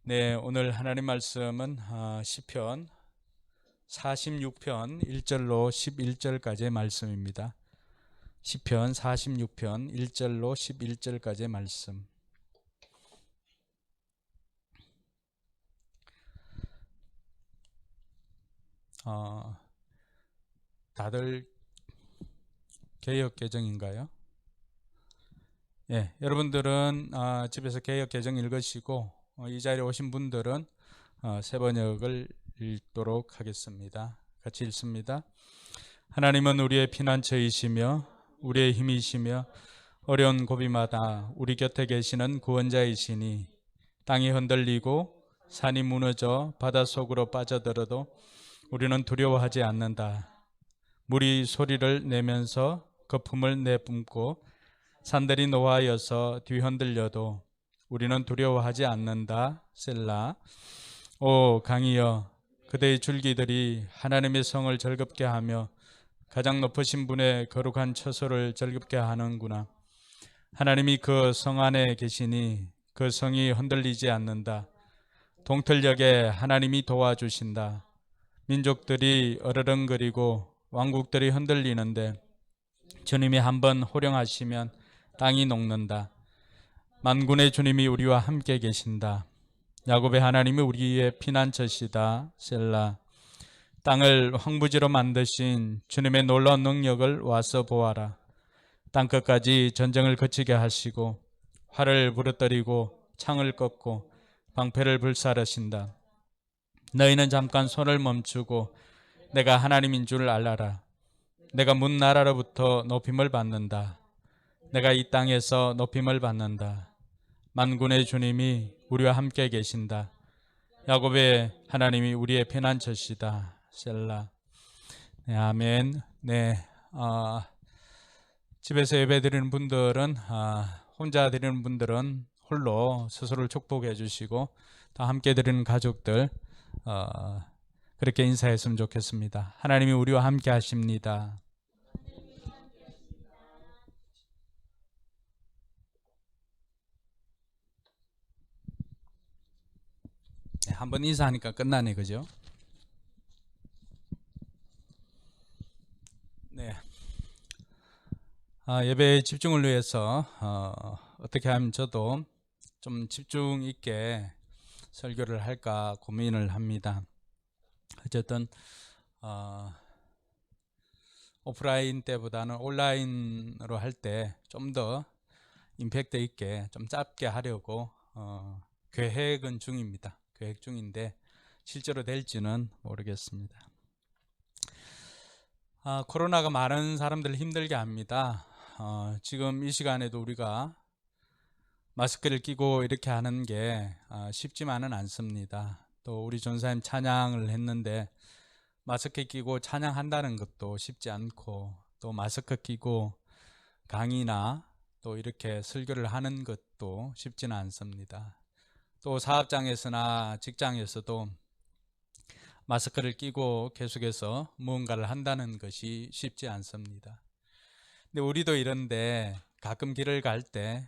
네, 오늘 하나님 말씀은 시편 46편 1절로 11절까지의 말씀입니다. 시편 46편 1절로 11절까지의 말씀. 어, 다들 개역 개정인가요? 예, 여러분들은 집에서 개역 개정 읽으시고 이 자리에 오신 분들은 새 번역을 읽도록 하겠습니다. 같이 읽습니다. 하나님은 우리의 피난처이시며 우리의 힘이시며 어려운 고비마다 우리 곁에 계시는 구원자이시니 땅이 흔들리고 산이 무너져 바닷속으로 빠져들어도 우리는 두려워하지 않는다. 물이 소리를 내면서 거품을 내뿜고 산들이 노하여서 뒤흔들려도 우리는 두려워하지 않는다. 셀라. 오 강이여, 그대의 줄기들이 하나님의 성을 즐겁게 하며 가장 높으신 분의 거룩한 처소를 즐겁게 하는구나. 하나님이 그 성 안에 계시니 그 성이 흔들리지 않는다. 동틀녘에 하나님이 도와주신다. 민족들이 어르렁거리고 왕국들이 흔들리는데 주님이 한번 호령하시면 땅이 녹는다. 만군의 주님이 우리와 함께 계신다. 야곱의 하나님이 우리의 피난처시다. 셀라. 땅을 황부지로 만드신 주님의 놀라운 능력을 와서 보아라. 땅끝까지 전쟁을 거치게 하시고 활을 부러뜨리고 창을 꺾고 방패를 불사르신다. 너희는 잠깐 손을 멈추고 내가 하나님인 줄 알아라. 내가 문 나라로부터 높임을 받는다. 내가 이 땅에서 높임을 받는다. 만군의 주님이 우리와 함께 계신다. 야곱의 하나님이 우리의 피난처시다. 셀라. 네, 아멘. 네, 집에서 예배 드리는 분들은 혼자 드리는 분들은 홀로 스스로를 축복해 주시고 다 함께 드리는 가족들 그렇게 인사했으면 좋겠습니다. 하나님이 우리와 함께 하십니다. 네, 한번 인사하니까 끝나네, 그죠? 네. 예배에 집중을 위해서 어떻게 하면 저도 좀 집중 있게 설교를 할까 고민을 합니다. 어쨌든 오프라인 때보다는 온라인으로 할 때 좀 더 임팩트 있게 좀 짧게 하려고 계획은 중입니다. 계획 중인데 실제로 될지는 모르겠습니다. 코로나가 많은 사람들을 힘들게 합니다. 지금 이 시간에도 우리가 마스크를 끼고 이렇게 하는 게 쉽지만은 않습니다. 또 우리 전사님 찬양을 했는데 마스크 끼고 찬양한다는 것도 쉽지 않고 또 마스크 끼고 강의나 또 이렇게 설교를 하는 것도 쉽지는 않습니다. 또 사업장에서나 직장에서도 마스크를 끼고 계속해서 무언가를 한다는 것이 쉽지 않습니다. 근데 우리도 이런데 가끔 길을 갈 때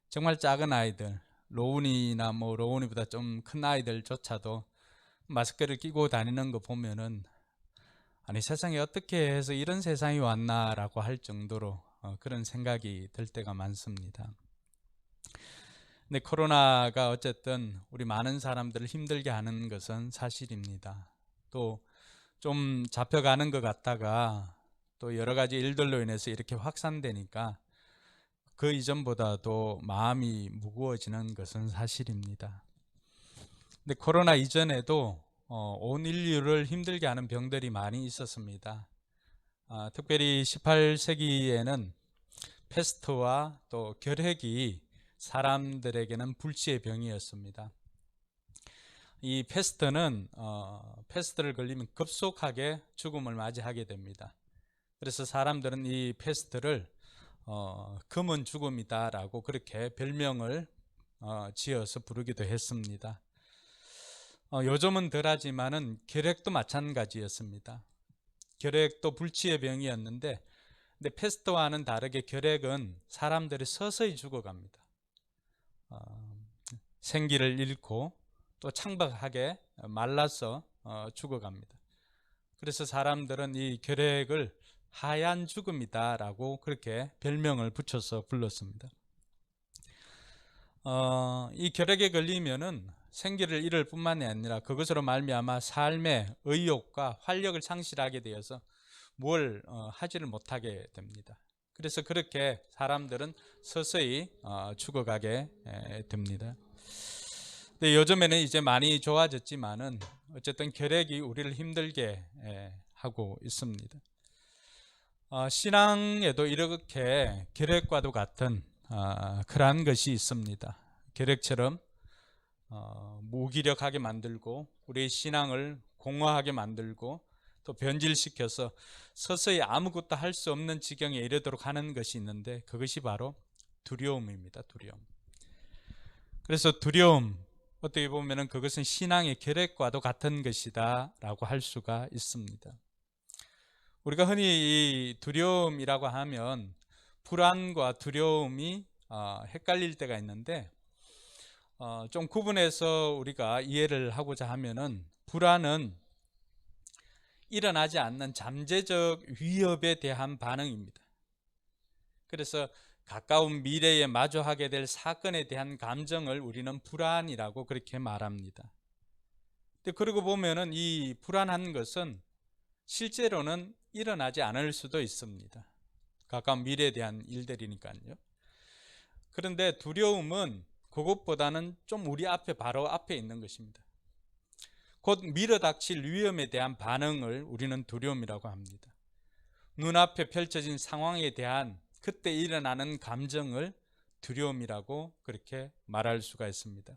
정말 작은 아이들, 로운이나 뭐 로운이보다 좀 큰 아이들조차도 마스크를 끼고 다니는 거 보면은 아니 세상에 어떻게 해서 이런 세상이 왔나라고 할 정도로 그런 생각이 들 때가 많습니다. 근데 코로나가 어쨌든 우리 많은 사람들을 힘들게 하는 것은 사실입니다. 또 좀 잡혀가는 것 같다가 또 여러 가지 일들로 인해서 이렇게 확산되니까 그 이전보다도 마음이 무거워지는 것은 사실입니다. 근데 코로나 이전에도 온 인류를 힘들게 하는 병들이 많이 있었습니다. 특별히 18세기에는 패스트와 또 결핵이 사람들에게는 불치의 병이었습니다. 이 패스트를 걸리면 급속하게 죽음을 맞이하게 됩니다. 그래서 사람들은 이 패스트를 검은 죽음이다라고 그렇게 별명을 지어서 부르기도 했습니다. 요즘은 덜하지만은 결핵도 마찬가지였습니다. 결핵도 불치의 병이었는데 근데 패스트와는 다르게 결핵은 사람들이 서서히 죽어갑니다. 생기를 잃고 또 창박하게 말라서 죽어갑니다. 그래서 사람들은 이 결핵을 하얀 죽음이다라고 그렇게 별명을 붙여서 불렀습니다. 이 결핵에 걸리면은 생기를 잃을 뿐만이 아니라 그것으로 말미암아 삶의 의욕과 활력을 상실하게 되어서 뭘 하지를 못하게 됩니다. 그래서 그렇게 사람들은 서서히 죽어가게 됩니다. 근데 요즘에는 이제 많이 좋아졌지만은 어쨌든 결핵이 우리를 힘들게 하고 있습니다. 신앙에도 이렇게 결핵과도 같은 그러한 것이 있습니다. 결핵처럼 무기력하게 만들고 우리의 신앙을 공허하게 만들고 또 변질시켜서 서서히 아무것도 할 수 없는 지경에 이르도록 하는 것이 있는데 그것이 바로 두려움입니다. 두려움. 그래서 두려움, 어떻게 보면 그것은 신앙의 결핵과도 같은 것이다 라고 할 수가 있습니다. 우리가 흔히 이 두려움이라고 하면 불안과 두려움이 헷갈릴 때가 있는데 좀 구분해서 우리가 이해를 하고자 하면은 불안은 일어나지 않는 잠재적 위협에 대한 반응입니다. 그래서 가까운 미래에 마주하게 될 사건에 대한 감정을 우리는 불안이라고 그렇게 말합니다. 근데 그러고 보면은 이 불안한 것은 실제로는 일어나지 않을 수도 있습니다. 가까운 미래에 대한 일들이니까요. 그런데 두려움은 그것보다는 좀 우리 앞에 바로 앞에 있는 것입니다. 곧 밀어닥칠 위험에 대한 반응을 우리는 두려움이라고 합니다. 눈앞에 펼쳐진 상황에 대한 그때 일어나는 감정을 두려움이라고 그렇게 말할 수가 있습니다.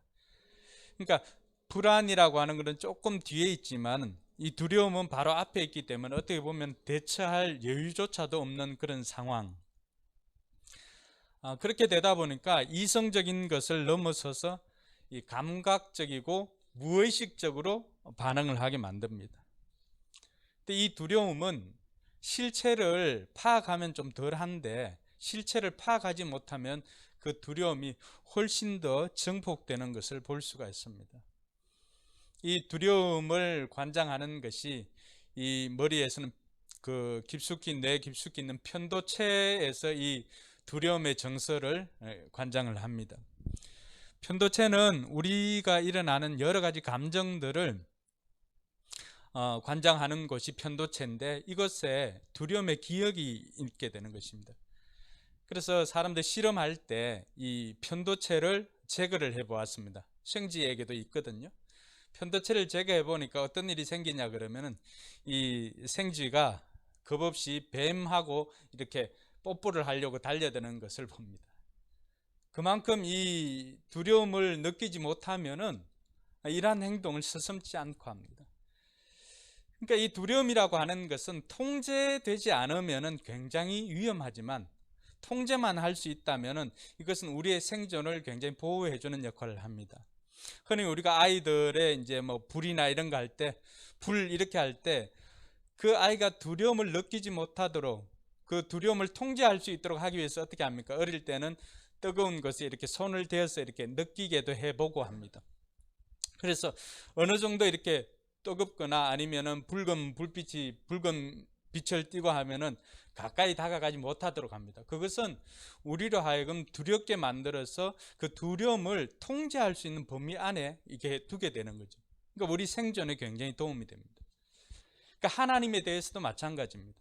그러니까 불안이라고 하는 것은 조금 뒤에 있지만 이 두려움은 바로 앞에 있기 때문에 어떻게 보면 대처할 여유조차도 없는 그런 상황. 그렇게 되다 보니까 이성적인 것을 넘어서서 이 감각적이고 무의식적으로 반응을 하게 만듭니다. 근데 이 두려움은 실체를 파악하면 좀 덜한데 실체를 파악하지 못하면 그 두려움이 훨씬 더 증폭되는 것을 볼 수가 있습니다. 이 두려움을 관장하는 것이 이 머리에서는 뇌 깊숙이 있는 편도체에서 이 두려움의 정서를 관장을 합니다. 편도체는 우리가 일어나는 여러 가지 감정들을 관장하는 것이 편도체인데 이것에 두려움의 기억이 있게 되는 것입니다. 그래서 사람들 실험할 때 이 편도체를 제거를 해 보았습니다. 생쥐에게도 있거든요. 편도체를 제거해 보니까 어떤 일이 생기냐 그러면은 이 생쥐가 겁없이 뱀하고 이렇게 뽀뽀를 하려고 달려드는 것을 봅니다. 그만큼 이 두려움을 느끼지 못하면은 이러한 행동을 서슴지 않고 합니다. 그러니까 이 두려움이라고 하는 것은 통제되지 않으면은 굉장히 위험하지만 통제만 할 수 있다면은 이것은 우리의 생존을 굉장히 보호해 주는 역할을 합니다. 흔히 우리가 아이들의 이제 뭐 불이나 이런 거 할 때 불 이렇게 할 때 그 아이가 두려움을 느끼지 못하도록 그 두려움을 통제할 수 있도록 하기 위해서 어떻게 합니까? 어릴 때는 뜨거운 것에 이렇게 손을 대어서 이렇게 느끼게도 해보고 합니다. 그래서 어느 정도 이렇게 뜨겁거나 아니면은 붉은 빛을 띠고 하면은 가까이 다가가지 못하도록 합니다. 그것은 우리로 하여금 두렵게 만들어서 그 두려움을 통제할 수 있는 범위 안에 이렇게 두게 되는 거죠. 그러니까 우리 생존에 굉장히 도움이 됩니다. 그러니까 하나님에 대해서도 마찬가지입니다.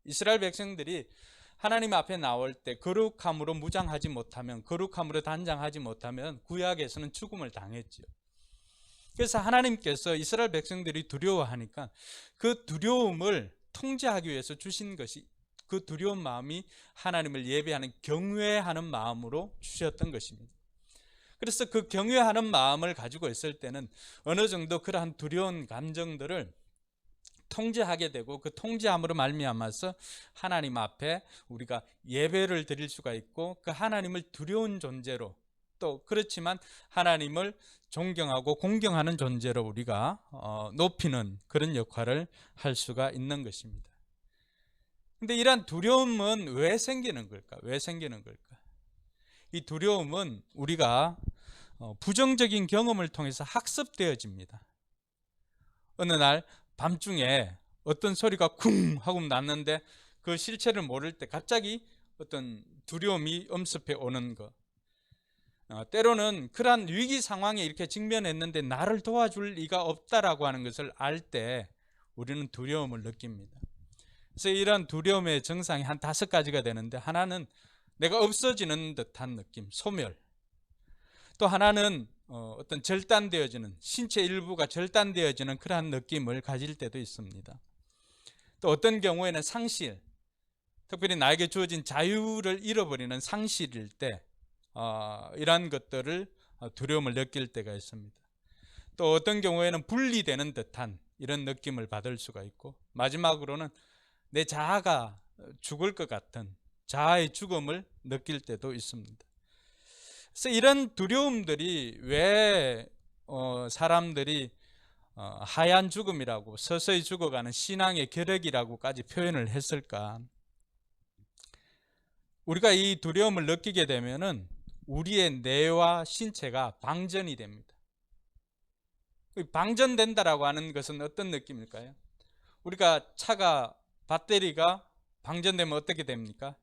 이스라엘 백성들이 하나님 앞에 나올 때 거룩함으로 무장하지 못하면, 거룩함으로 단장하지 못하면 구약에서는 죽음을 당했죠. 그래서 하나님께서 이스라엘 백성들이 두려워하니까 그 두려움을 통제하기 위해서 주신 것이 그 두려운 마음이 하나님을 예배하는 경외하는 마음으로 주셨던 것입니다. 그래서 그 경외하는 마음을 가지고 있을 때는 어느 정도 그러한 두려운 감정들을 통제하게 되고 그 통제함으로 말미암아서 하나님 앞에 우리가 예배를 드릴 수가 있고 그 하나님을 두려운 존재로 또 그렇지만 하나님을 존경하고 공경하는 존재로 우리가 높이는 그런 역할을 할 수가 있는 것입니다. 근데 이러한 두려움은 왜 생기는 걸까? 왜 생기는 걸까? 이 두려움은 우리가 부정적인 경험을 통해서 학습되어집니다. 어느 날 밤중에 어떤 소리가 쿵 하고 났는데 그 실체를 모를 때 갑자기 어떤 두려움이 엄습해 오는 것. 때로는 그러한 위기 상황에 이렇게 직면했는데 나를 도와줄 리가 없다라고 하는 것을 알 때 우리는 두려움을 느낍니다. 그래서 이런 두려움의 증상이 한 5가지가 되는데, 하나는 내가 없어지는 듯한 느낌, 소멸. 또 하나는 어떤 절단되어지는, 신체 일부가 절단되어지는 그러한 느낌을 가질 때도 있습니다. 또 어떤 경우에는 상실, 특별히 나에게 주어진 자유를 잃어버리는 상실일 때 이러한 것들을 두려움을 느낄 때가 있습니다. 또 어떤 경우에는 분리되는 듯한 이런 느낌을 받을 수가 있고, 마지막으로는 내 자아가 죽을 것 같은 자아의 죽음을 느낄 때도 있습니다. 그래서 이런 두려움들이 왜 사람들이 하얀 죽음이라고, 서서히 죽어가는 신앙의 결핵이라고까지 표현을 했을까? 우리가 이 두려움을 느끼게 되면은 우리의 뇌와 신체가 방전이 됩니다. 방전된다라고 하는 것은 어떤 느낌일까요? 우리가 차가 배터리가 방전되면 어떻게 됩니까?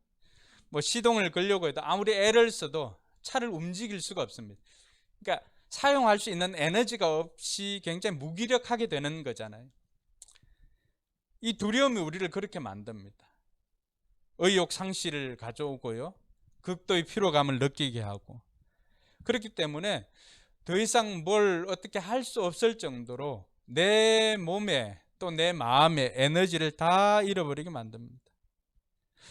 뭐 시동을 걸려고 해도 아무리 애를 써도 차를 움직일 수가 없습니다. 그러니까 사용할 수 있는 에너지가 없이 굉장히 무기력하게 되는 거잖아요. 이 두려움이 우리를 그렇게 만듭니다. 의욕 상실을 가져오고요, 극도의 피로감을 느끼게 하고, 그렇기 때문에 더 이상 뭘 어떻게 할 수 없을 정도로 내 몸에 또 내 마음의 에너지를 다 잃어버리게 만듭니다.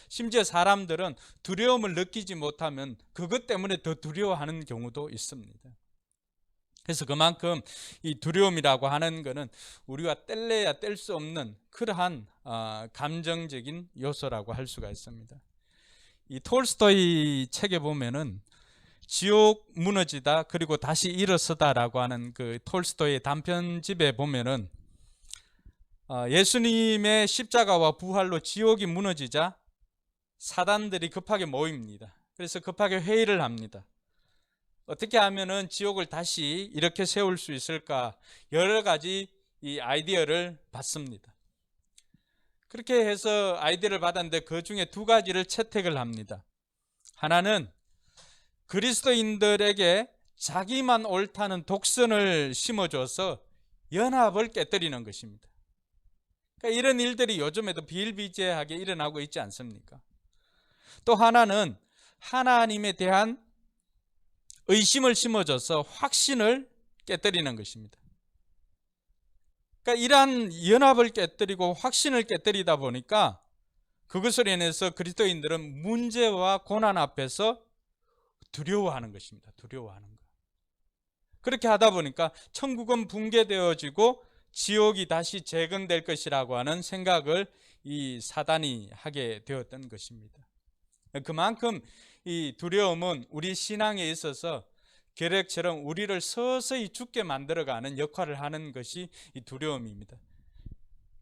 심지어 사람들은 두려움을 느끼지 못하면 그것 때문에 더 두려워하는 경우도 있습니다. 그래서 그만큼 이 두려움이라고 하는 것은 우리가 뗄래야 뗄 수 없는 그러한 감정적인 요소라고 할 수가 있습니다. 이 톨스토이 책에 보면은 지옥 무너지다 그리고 다시 일어서다라고 하는 그 톨스토이의 단편집에 보면은 예수님의 십자가와 부활로 지옥이 무너지자 사단들이 급하게 모입니다. 그래서 급하게 회의를 합니다. 어떻게 하면은 지옥을 다시 이렇게 세울 수 있을까? 여러 가지 이 아이디어를 받습니다. 그렇게 해서 아이디어를 받았는데 그 중에 2가지를 채택을 합니다. 하나는 그리스도인들에게 자기만 옳다는 독선을 심어줘서 연합을 깨뜨리는 것입니다. 그러니까 이런 일들이 요즘에도 비일비재하게 일어나고 있지 않습니까? 또 하나는 하나님에 대한 의심을 심어줘서 확신을 깨뜨리는 것입니다. 그러니까 이러한 연합을 깨뜨리고 확신을 깨뜨리다 보니까 그것으로 인해서 그리스도인들은 문제와 고난 앞에서 두려워하는 것입니다. 두려워하는 것. 그렇게 하다 보니까 천국은 붕괴되어지고 지옥이 다시 재건될 것이라고 하는 생각을 이 사단이 하게 되었던 것입니다. 그만큼 이 두려움은 우리 신앙에 있어서 결핵처럼 우리를 서서히 죽게 만들어가는 역할을 하는 것이 이 두려움입니다.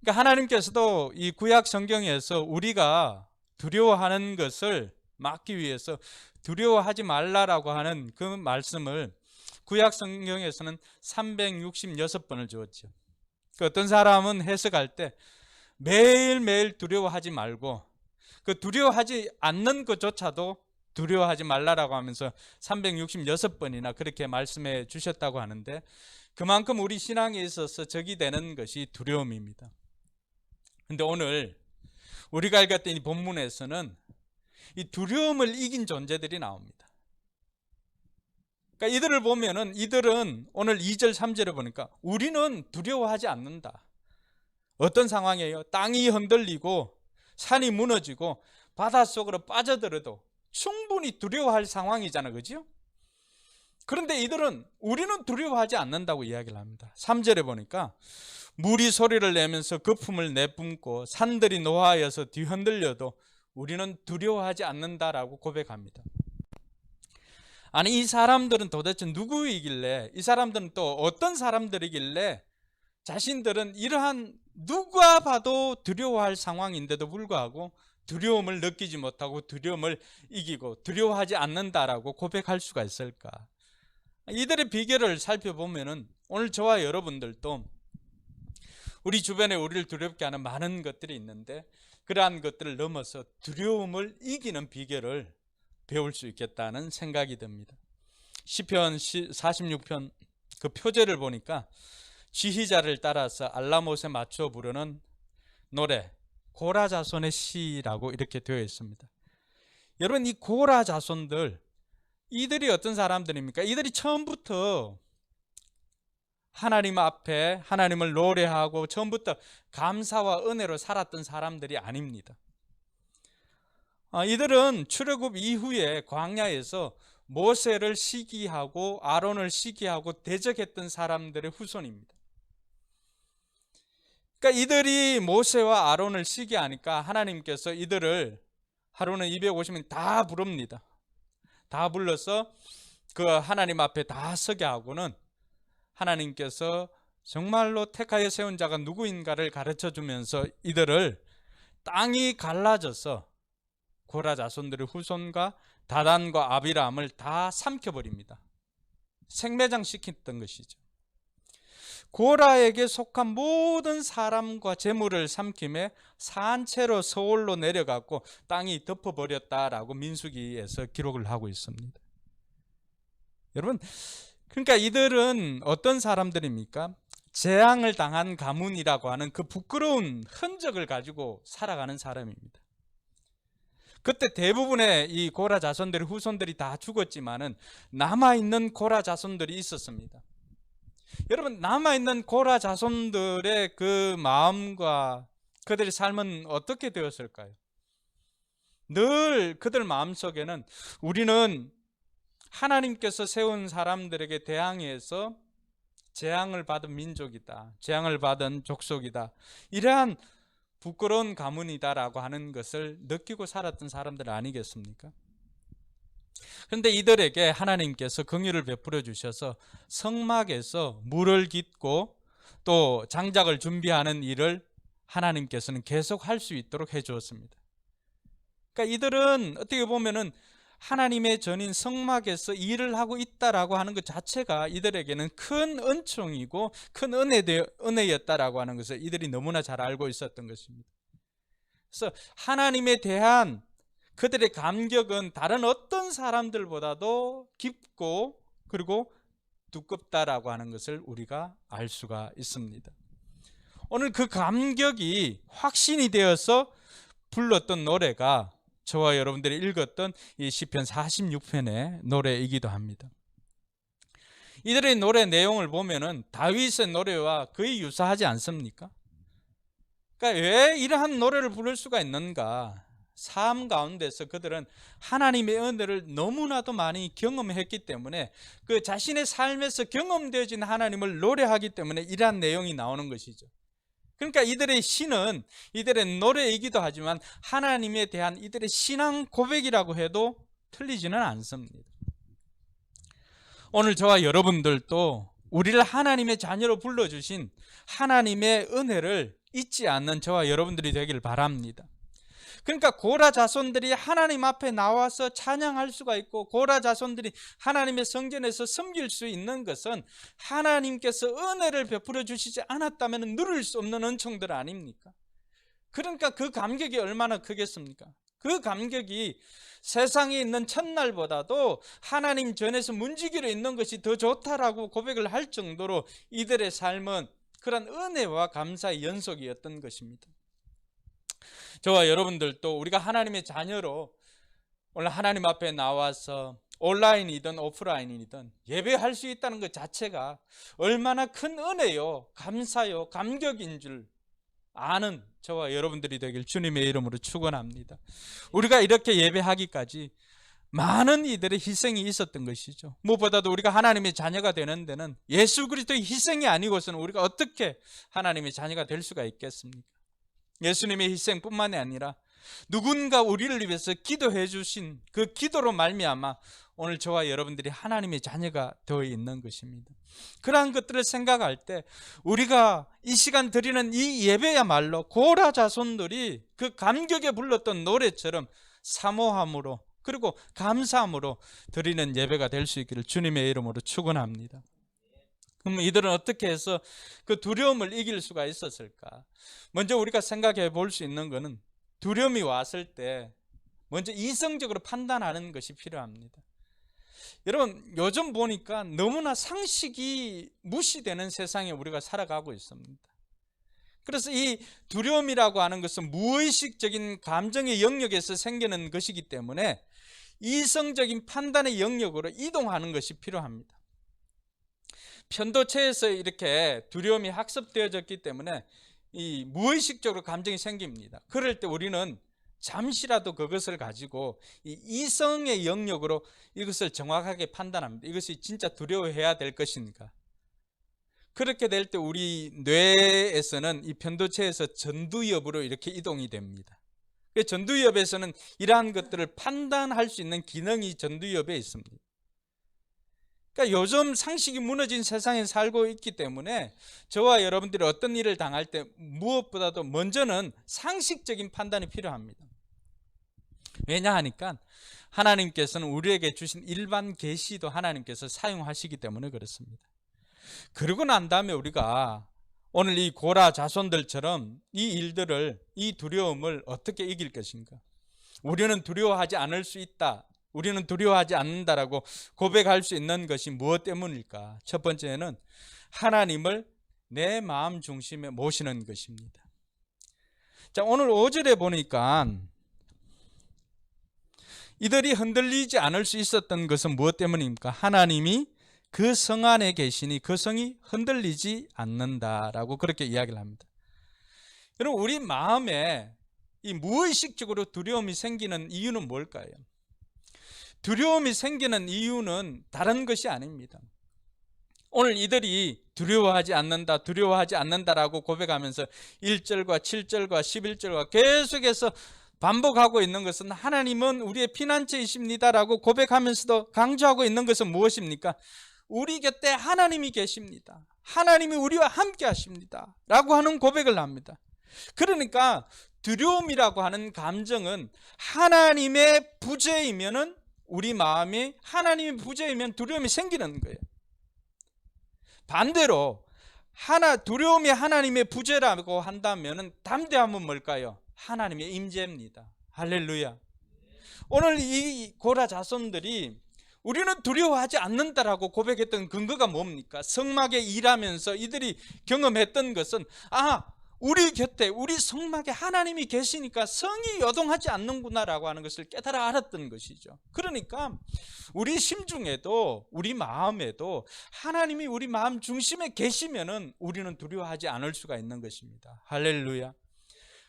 그러니까 하나님께서도 이 구약 성경에서 우리가 두려워하는 것을 막기 위해서 두려워하지 말라라고 하는 그 말씀을 구약 성경에서는 366번을 주었죠. 어떤 사람은 해석할 때 매일매일 두려워하지 말고 그 두려워하지 않는 것조차도 두려워하지 말라라고 하면서 366번이나 그렇게 말씀해 주셨다고 하는데, 그만큼 우리 신앙에 있어서 적이 되는 것이 두려움입니다. 그런데 오늘 우리가 읽었던 이 본문에서는 이 두려움을 이긴 존재들이 나옵니다. 그러니까 이들을 보면은 이들은 오늘 2절 3절에 보니까 우리는 두려워하지 않는다. 어떤 상황이에요? 땅이 흔들리고 산이 무너지고 바닷속으로 빠져들어도 충분히 두려워할 상황이잖아요. 그죠? 그런데 이들은 우리는 두려워하지 않는다고 이야기를 합니다. 3절에 보니까 물이 소리를 내면서 거품을 내뿜고 산들이 노하여서 뒤흔들려도 우리는 두려워하지 않는다라고 고백합니다. 아니, 이 사람들은 도대체 누구이길래, 이 사람들은 또 어떤 사람들이길래 자신들은 이러한 누가 봐도 두려워할 상황인데도 불구하고 두려움을 느끼지 못하고 두려움을 이기고 두려워하지 않는다라고 고백할 수가 있을까? 이들의 비결을 살펴보면은 오늘 저와 여러분들도 우리 주변에 우리를 두렵게 하는 많은 것들이 있는데 그러한 것들을 넘어서 두려움을 이기는 비결을 배울 수 있겠다는 생각이 듭니다. 시편 46편 그 표제를 보니까 지휘자를 따라서 알라못에 맞춰 부르는 노래 고라 자손의 시라고 이렇게 되어 있습니다. 여러분, 이 고라 자손들, 이들이 어떤 사람들입니까? 이들이 처음부터 하나님 앞에 하나님을 노래하고 처음부터 감사와 은혜로 살았던 사람들이 아닙니다. 이들은 출애굽 이후에 광야에서 모세를 시기하고 아론을 시기하고 대적했던 사람들의 후손입니다. 그러니까 이들이 모세와 아론을 시기하니까 하나님께서 이들을 하루는 250명 다 부릅니다. 다 불러서 그 하나님 앞에 다 서게 하고는 하나님께서 정말로 택하여 세운 자가 누구인가를 가르쳐 주면서 이들을 땅이 갈라져서 고라 자손들의 후손과 다단과 아비람을 다 삼켜버립니다. 생매장시켰던 것이죠. 고라에게 속한 모든 사람과 재물을 삼킴에 산채로 서울로 내려갔고 땅이 덮어버렸다라고 민수기에서 기록을 하고 있습니다. 여러분, 그러니까 이들은 어떤 사람들입니까? 재앙을 당한 가문이라고 하는 그 부끄러운 흔적을 가지고 살아가는 사람입니다. 그때 대부분의 이 고라 자손들의 후손들이 다 죽었지만은 남아있는 고라 자손들이 있었습니다. 여러분, 남아있는 고라 자손들의 그 마음과 그들의 삶은 어떻게 되었을까요? 늘 그들 마음속에는 우리는 하나님께서 세운 사람들에게 대항해서 재앙을 받은 민족이다, 재앙을 받은 족속이다, 이러한 부끄러운 가문이다라고 하는 것을 느끼고 살았던 사람들 아니겠습니까? 그런데 이들에게 하나님께서 긍휼을 베풀어 주셔서 성막에서 물을 깃고 또 장작을 준비하는 일을 하나님께서는 계속 할 수 있도록 해 주었습니다. 그러니까 이들은 어떻게 보면은 하나님의 전인 성막에서 일을 하고 있다라고 하는 것 자체가 이들에게는 큰 은총이고 큰 은혜였다라고 하는 것을 이들이 너무나 잘 알고 있었던 것입니다. 그래서 하나님에 대한 그들의 감격은 다른 어떤 사람들보다도 깊고 그리고 두껍다라고 하는 것을 우리가 알 수가 있습니다. 오늘 그 감격이 확신이 되어서 불렀던 노래가 저와 여러분들이 읽었던 이 시편 46편의 노래이기도 합니다. 이들의 노래 내용을 보면은 다윗의 노래와 거의 유사하지 않습니까? 그러니까 왜 이러한 노래를 부를 수가 있는가? 삶 가운데서 그들은 하나님의 은혜를 너무나도 많이 경험했기 때문에 그 자신의 삶에서 경험되어진 하나님을 노래하기 때문에 이러한 내용이 나오는 것이죠. 그러니까 이들의 시는 이들의 노래이기도 하지만 하나님에 대한 이들의 신앙 고백이라고 해도 틀리지는 않습니다. 오늘 저와 여러분들도 우리를 하나님의 자녀로 불러주신 하나님의 은혜를 잊지 않는 저와 여러분들이 되길 바랍니다. 그러니까 고라 자손들이 하나님 앞에 나와서 찬양할 수가 있고 고라 자손들이 하나님의 성전에서 섬길 수 있는 것은 하나님께서 은혜를 베풀어 주시지 않았다면 누릴 수 없는 은총들 아닙니까? 그러니까 그 감격이 얼마나 크겠습니까? 그 감격이 세상에 있는 첫날보다도 하나님 전에서 문지기로 있는 것이 더 좋다라고 고백을 할 정도로 이들의 삶은 그런 은혜와 감사의 연속이었던 것입니다. 저와 여러분들도 우리가 하나님의 자녀로 오늘 하나님 앞에 나와서 온라인이든 오프라인이든 예배할 수 있다는 것 자체가 얼마나 큰 은혜요, 감사요, 감격인 줄 아는 저와 여러분들이 되길 주님의 이름으로 축원합니다. 우리가 이렇게 예배하기까지 많은 이들의 희생이 있었던 것이죠. 무엇보다도 우리가 하나님의 자녀가 되는 데는 예수 그리스도의 희생이 아니고서는 우리가 어떻게 하나님의 자녀가 될 수가 있겠습니까? 예수님의 희생뿐만이 아니라 누군가 우리를 위해서 기도해 주신 그 기도로 말미암아 오늘 저와 여러분들이 하나님의 자녀가 되어 있는 것입니다. 그러한 것들을 생각할 때 우리가 이 시간 드리는 이 예배야말로 고라 자손들이 그 감격에 불렀던 노래처럼 사모함으로 그리고 감사함으로 드리는 예배가 될 수 있기를 주님의 이름으로 축원합니다. 그럼 이들은 어떻게 해서 그 두려움을 이길 수가 있었을까? 먼저 우리가 생각해 볼 수 있는 것은 두려움이 왔을 때 먼저 이성적으로 판단하는 것이 필요합니다. 여러분, 요즘 보니까 너무나 상식이 무시되는 세상에 우리가 살아가고 있습니다. 그래서 이 두려움이라고 하는 것은 무의식적인 감정의 영역에서 생기는 것이기 때문에 이성적인 판단의 영역으로 이동하는 것이 필요합니다. 편도체에서 이렇게 두려움이 학습되어졌기 때문에 이 무의식적으로 감정이 생깁니다. 그럴 때 우리는 잠시라도 그것을 가지고 이 이성의 영역으로 이것을 정확하게 판단합니다. 이것이 진짜 두려워해야 될 것인가? 그렇게 될 때 우리 뇌에서는 이 편도체에서 전두엽으로 이렇게 이동이 됩니다. 전두엽에서는 이러한 것들을 판단할 수 있는 기능이 전두엽에 있습니다. 그러니까 요즘 상식이 무너진 세상에 살고 있기 때문에 저와 여러분들이 어떤 일을 당할 때 무엇보다도 먼저는 상식적인 판단이 필요합니다. 왜냐하니까 하나님께서는 우리에게 주신 일반 계시도 하나님께서 사용하시기 때문에 그렇습니다. 그러고 난 다음에 우리가 오늘 이 고라 자손들처럼 이 일들을, 이 두려움을 어떻게 이길 것인가? 우리는 두려워하지 않을 수 있다, 우리는 두려워하지 않는다라고 고백할 수 있는 것이 무엇 때문일까? 첫 번째는 하나님을 내 마음 중심에 모시는 것입니다. 자, 오늘 5절에 보니까 이들이 흔들리지 않을 수 있었던 것은 무엇 때문입니까? 하나님이 그 성 안에 계시니 그 성이 흔들리지 않는다라고 그렇게 이야기를 합니다. 여러분, 우리 마음에 이 무의식적으로 두려움이 생기는 이유는 뭘까요? 두려움이 생기는 이유는 다른 것이 아닙니다. 오늘 이들이 두려워하지 않는다라고 고백하면서 1절과 7절과 11절과 계속해서 반복하고 있는 것은 하나님은 우리의 피난처이십니다라고 고백하면서도 강조하고 있는 것은 무엇입니까? 우리 곁에 하나님이 계십니다. 하나님이 우리와 함께 하십니다 라고 하는 고백을 합니다. 그러니까 두려움이라고 하는 감정은 하나님의 부재이면은, 우리 마음이 하나님의 부재이면 두려움이 생기는 거예요. 반대로 두려움이 하나님의 부재라고 한다면 담대함은 뭘까요? 하나님의 임재입니다. 할렐루야. 오늘 이 고라 자손들이 우리는 두려워하지 않는다라고 고백했던 근거가 뭡니까? 성막에 일하면서 이들이 경험했던 것은 우리 곁에, 우리 성막에 하나님이 계시니까 성이 요동하지 않는구나라고 하는 것을 깨달아 알았던 것이죠. 그러니까 우리 심중에도, 우리 마음에도 하나님이 우리 마음 중심에 계시면은 우리는 두려워하지 않을 수가 있는 것입니다. 할렐루야.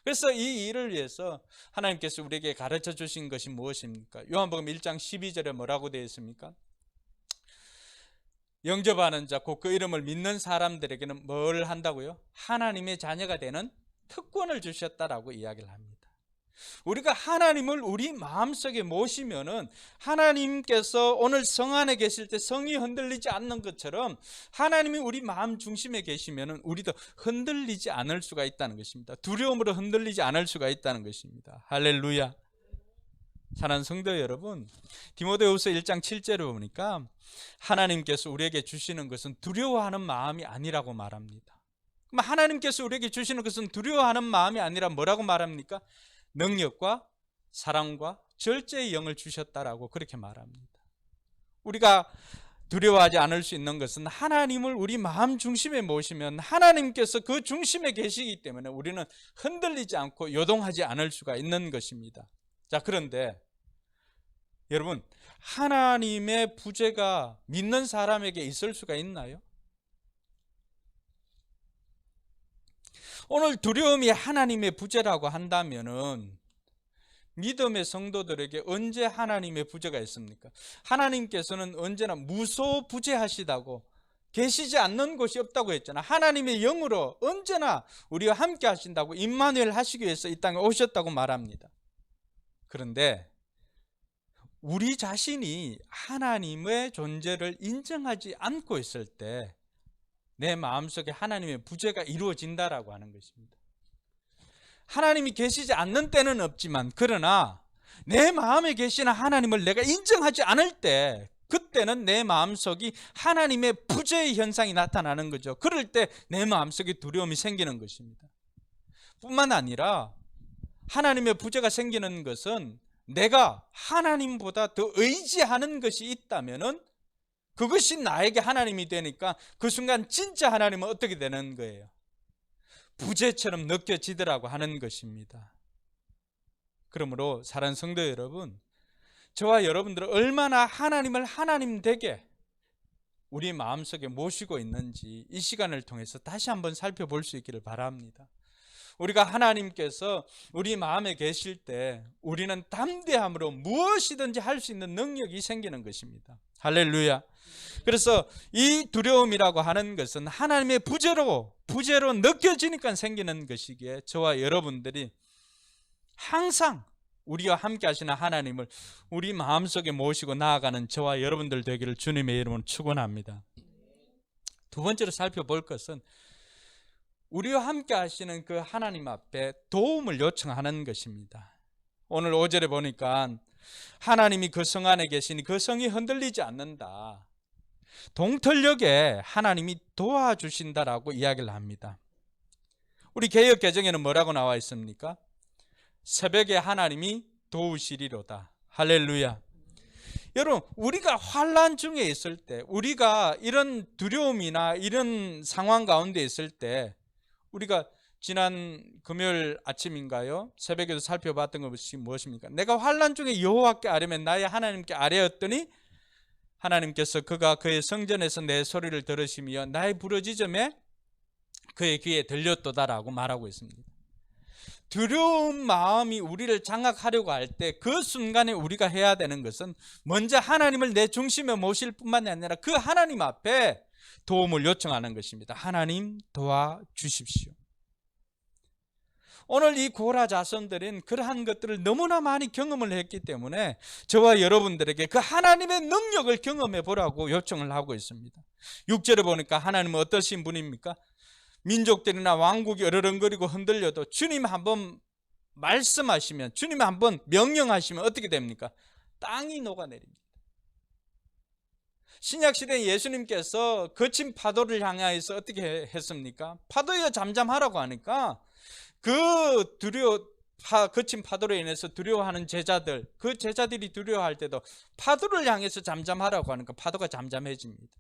그래서 이 일을 위해서 하나님께서 우리에게 가르쳐 주신 것이 무엇입니까? 요한복음 1장 12절에 뭐라고 되어 있습니까? 영접하는 자, 곧 그 이름을 믿는 사람들에게는 뭘 한다고요? 하나님의 자녀가 되는 특권을 주셨다라고 이야기를 합니다. 우리가 하나님을 우리 마음속에 모시면은 하나님께서 오늘 성 안에 계실 때 성이 흔들리지 않는 것처럼 하나님이 우리 마음 중심에 계시면은 우리도 흔들리지 않을 수가 있다는 것입니다. 두려움으로 흔들리지 않을 수가 있다는 것입니다. 할렐루야. 사랑하는 성도 여러분, 디모데후서 1장 7절을 보니까 하나님께서 우리에게 주시는 것은 두려워하는 마음이 아니라고 말합니다. 그럼 하나님께서 우리에게 주시는 것은 두려워하는 마음이 아니라 뭐라고 말합니까? 능력과 사랑과 절제의 영을 주셨다라고 그렇게 말합니다. 우리가 두려워하지 않을 수 있는 것은 하나님을 우리 마음 중심에 모시면 하나님께서 그 중심에 계시기 때문에 우리는 흔들리지 않고 요동하지 않을 수가 있는 것입니다. 자, 그런데 여러분, 하나님의 부재가 믿는 사람에게 있을 수가 있나요? 오늘 두려움이 하나님의 부재라고 한다면은 믿음의 성도들에게 언제 하나님의 부재가 있습니까? 하나님께서는 언제나 무소부재하시다고, 계시지 않는 곳이 없다고 했잖아요. 하나님의 영으로 언제나 우리와 함께 하신다고, 임마누엘 하시기 위해서 이 땅에 오셨다고 말합니다. 그런데 우리 자신이 하나님의 존재를 인정하지 않고 있을 때 내 마음속에 하나님의 부재가 이루어진다라고 하는 것입니다. 하나님이 계시지 않는 때는 없지만, 그러나 내 마음에 계시는 하나님을 내가 인정하지 않을 때, 그때는 내 마음속이 하나님의 부재의 현상이 나타나는 거죠. 그럴 때 내 마음속에 두려움이 생기는 것입니다. 뿐만 아니라 하나님의 부재가 생기는 것은 내가 하나님보다 더 의지하는 것이 있다면은 그것이 나에게 하나님이 되니까 그 순간 진짜 하나님은 어떻게 되는 거예요? 부재처럼 느껴지더라고 하는 것입니다. 그러므로 사랑하는 성도 여러분, 저와 여러분들은 얼마나 하나님을 하나님 되게 우리 마음속에 모시고 있는지 이 시간을 통해서 다시 한번 살펴볼 수 있기를 바랍니다. 우리가 하나님께서 우리 마음에 계실 때 우리는 담대함으로 무엇이든지 할 수 있는 능력이 생기는 것입니다. 할렐루야. 그래서 이 두려움이라고 하는 것은 하나님의 부재로 느껴지니까 생기는 것이기에 저와 여러분들이 항상 우리와 함께 하시는 하나님을 우리 마음속에 모시고 나아가는 저와 여러분들 되기를 주님의 이름으로 축원합니다. 두 번째로 살펴볼 것은 우리와 함께 하시는 그 하나님 앞에 도움을 요청하는 것입니다. 오늘 5절에 보니까 하나님이 그 성 안에 계시니 그 성이 흔들리지 않는다. 동틀녘에 하나님이 도와주신다라고 이야기를 합니다. 우리 개역 개정에는 뭐라고 나와 있습니까? 새벽에 하나님이 도우시리로다. 할렐루야. 여러분, 우리가 환난 중에 있을 때, 우리가 이런 두려움이나 이런 상황 가운데 있을 때, 우리가 지난 금요일 아침인가요? 새벽에도 살펴봤던 것이 무엇입니까? 내가 환난 중에 여호와께 아뢰면 나의 하나님께 아뢰었더니 하나님께서 그가 그의 성전에서 내 소리를 들으시며 나의 부르짖음에 그의 귀에 들렸도다라고 말하고 있습니다. 두려운 마음이 우리를 장악하려고 할 때 그 순간에 우리가 해야 되는 것은 먼저 하나님을 내 중심에 모실 뿐만 아니라 그 하나님 앞에 도움을 요청하는 것입니다. 하나님 도와주십시오. 오늘 이 고라 자손들은 그러한 것들을 너무나 많이 경험을 했기 때문에 저와 여러분들에게 그 하나님의 능력을 경험해 보라고 요청을 하고 있습니다. 6절에 보니까 하나님은 어떠신 분입니까? 민족들이나 왕국이 으르렁거리고 흔들려도 주님 한번 말씀하시면, 주님 한번 명령하시면 어떻게 됩니까? 땅이 녹아내립니다. 신약시대 예수님께서 거친 파도를 향하여서 어떻게 했습니까? 파도여 잠잠하라고 하니까 그 거친 파도로 인해서 두려워하는 제자들, 그 제자들이 두려워할 때도 파도를 향해서 잠잠하라고 하니까 파도가 잠잠해집니다.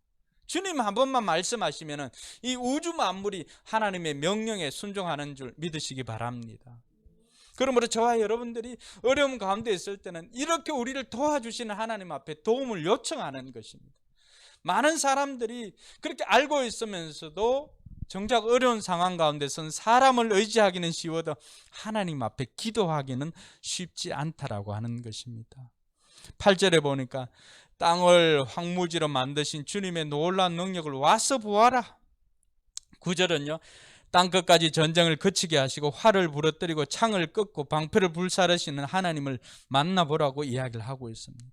주님 한 번만 말씀하시면은 이 우주 만물이 하나님의 명령에 순종하는 줄 믿으시기 바랍니다. 그러므로 저와 여러분들이 어려움 가운데 있을 때는 이렇게 우리를 도와주시는 하나님 앞에 도움을 요청하는 것입니다. 많은 사람들이 그렇게 알고 있으면서도 정작 어려운 상황 가운데서는 사람을 의지하기는 쉬워도 하나님 앞에 기도하기는 쉽지 않다라고 하는 것입니다. 8절에 보니까 땅을 황무지로 만드신 주님의 놀라운 능력을 와서 보아라. 9절은요, 땅끝까지 전쟁을 그치게 하시고 활을 부러뜨리고 창을 꺾고 방패를 불사르시는 하나님을 만나보라고 이야기를 하고 있습니다.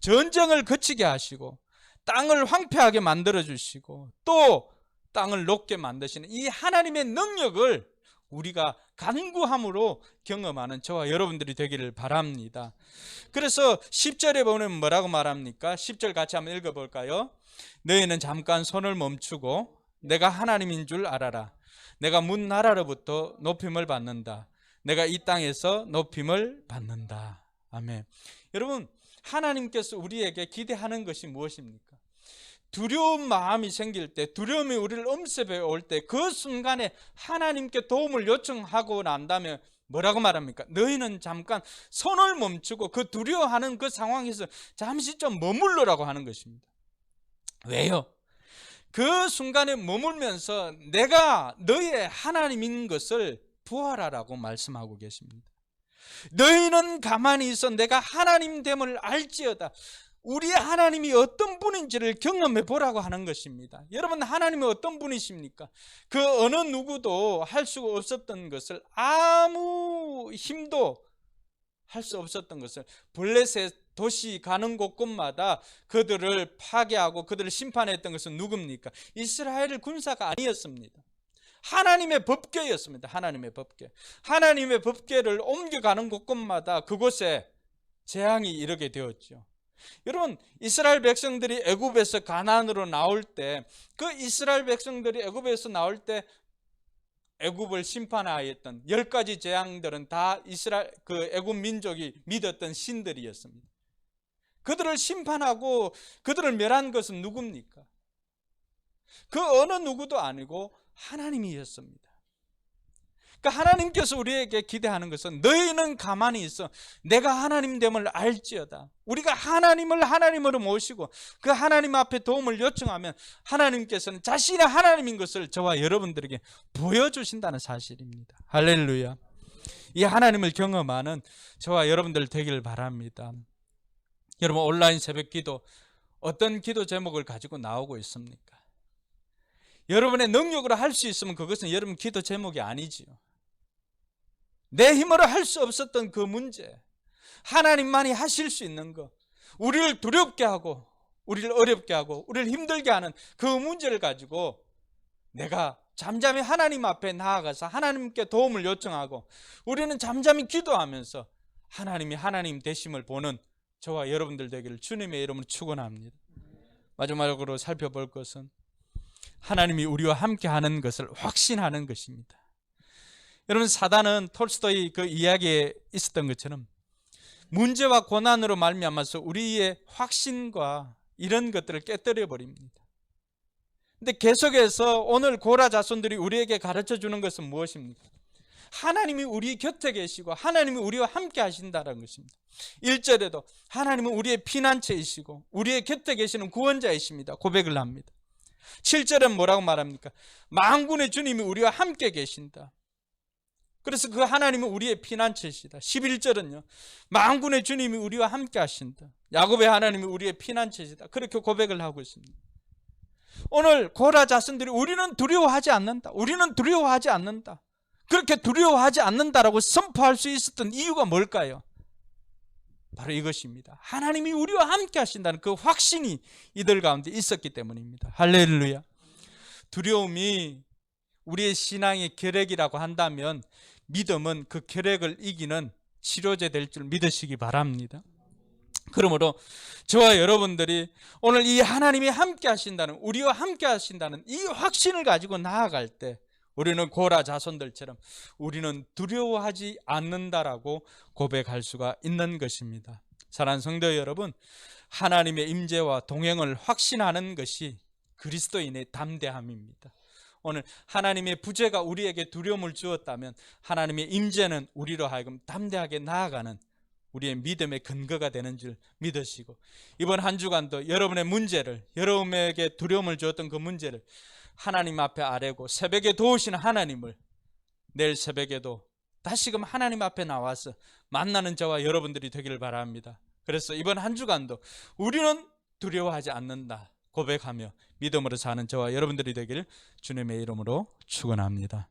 전쟁을 그치게 하시고 땅을 황폐하게 만들어주시고 또 땅을 녹게 만드시는 이 하나님의 능력을 우리가 간구함으로 경험하는 저와 여러분들이 되기를 바랍니다. 그래서 10절에 보면 뭐라고 말합니까? 10절 같이 한번 읽어볼까요? 너희는 잠깐 손을 멈추고 내가 하나님인 줄 알아라. 내가 문 나라로부터 높임을 받는다. 내가 이 땅에서 높임을 받는다. 아멘. 여러분, 하나님께서 우리에게 기대하는 것이 무엇입니까? 두려운 마음이 생길 때, 두려움이 우리를 엄습해 올 때 그 순간에 하나님께 도움을 요청하고 난다면 뭐라고 말합니까? 너희는 잠깐 손을 멈추고 그 두려워하는 그 상황에서 잠시 좀 머물러라고 하는 것입니다. 왜요? 그 순간에 머물면서 내가 너희의 하나님인 것을 보아라라고 말씀하고 계십니다. 너희는 가만히 있어 내가 하나님됨을 알지어다. 우리의 하나님이 어떤 분인지를 경험해 보라고 하는 것입니다. 여러분, 하나님이 어떤 분이십니까? 그 어느 누구도 할 수가 없었던 것을, 아무 힘도 할 수 없었던 것을, 블레셋 도시 가는 곳곳마다 그들을 파괴하고 그들을 심판했던 것은 누굽니까? 이스라엘 군사가 아니었습니다. 하나님의 법궤였습니다. 하나님의 법궤. 하나님의 법궤를 옮겨가는 곳곳마다 그곳에 재앙이 이르게 되었죠. 여러분, 이스라엘 백성들이 애굽에서 가나안으로 나올 때, 그 이스라엘 백성들이 애굽에서 나올 때 애굽을 심판하였던 10가지 재앙들은 다 이스라엘 그 애굽 민족이 믿었던 신들이었습니다. 그들을 심판하고 그들을 멸한 것은 누굽니까? 그 어느 누구도 아니고 하나님이었습니다. 그러니까 하나님께서 우리에게 기대하는 것은 너희는 가만히 있어 내가 하나님됨을 알지어다. 우리가 하나님을 하나님으로 모시고 그 하나님 앞에 도움을 요청하면 하나님께서는 자신의 하나님인 것을 저와 여러분들에게 보여주신다는 사실입니다. 할렐루야. 이 하나님을 경험하는 저와 여러분들 되길 바랍니다. 여러분, 온라인 새벽기도 어떤 기도 제목을 가지고 나오고 있습니까? 여러분의 능력으로 할 수 있으면 그것은 여러분 기도 제목이 아니지요. 내 힘으로 할 수 없었던 그 문제, 하나님만이 하실 수 있는 것, 우리를 두렵게 하고 우리를 어렵게 하고 우리를 힘들게 하는 그 문제를 가지고 내가 잠잠히 하나님 앞에 나아가서 하나님께 도움을 요청하고 우리는 잠잠히 기도하면서 하나님이 하나님 되심을 보는 저와 여러분들 되기를 주님의 이름으로 축원합니다. 마지막으로 살펴볼 것은 하나님이 우리와 함께 하는 것을 확신하는 것입니다. 여러분, 사단은 톨스토이 그 이야기에 있었던 것처럼 문제와 고난으로 말미암아서 우리의 확신과 이런 것들을 깨뜨려 버립니다. 근데 계속해서 오늘 고라 자손들이 우리에게 가르쳐 주는 것은 무엇입니까? 하나님이 우리 곁에 계시고 하나님이 우리와 함께 하신다는 것입니다. 1절에도 하나님은 우리의 피난처이시고 우리의 곁에 계시는 구원자이십니다. 고백을 합니다. 7절은 뭐라고 말합니까? 만군의 주님이 우리와 함께 계신다. 그래서 그 하나님은 우리의 피난처이시다. 11절은요, 만군의 주님이 우리와 함께 하신다. 야곱의 하나님이 우리의 피난처이시다. 그렇게 고백을 하고 있습니다. 오늘 고라 자손들이 우리는 두려워하지 않는다. 우리는 두려워하지 않는다. 그렇게 두려워하지 않는다라고 선포할 수 있었던 이유가 뭘까요? 바로 이것입니다. 하나님이 우리와 함께 하신다는 그 확신이 이들 가운데 있었기 때문입니다. 할렐루야. 두려움이 우리의 신앙의 결핵이라고 한다면 믿음은 그 결핵을 이기는 치료제 될 줄 믿으시기 바랍니다. 그러므로 저와 여러분들이 오늘 이 하나님이 함께 하신다는, 우리와 함께 하신다는 이 확신을 가지고 나아갈 때 우리는 고라 자손들처럼 우리는 두려워하지 않는다라고 고백할 수가 있는 것입니다. 사랑하는 성도 여러분, 하나님의 임재와 동행을 확신하는 것이 그리스도인의 담대함입니다. 오늘 하나님의 부재가 우리에게 두려움을 주었다면 하나님의 임재는 우리로 하여금 담대하게 나아가는 우리의 믿음의 근거가 되는 줄 믿으시고, 이번 한 주간도 여러분의 문제를, 여러분에게 두려움을 주었던 그 문제를 하나님 앞에 아뢰고 새벽에 도우시는 하나님을 내일 새벽에도 다시금 하나님 앞에 나와서 만나는 저와 여러분들이 되기를 바랍니다. 그래서 이번 한 주간도 우리는 두려워하지 않는다 고백하며 믿음으로 사는 저와 여러분들이 되기를 주님의 이름으로 축원합니다.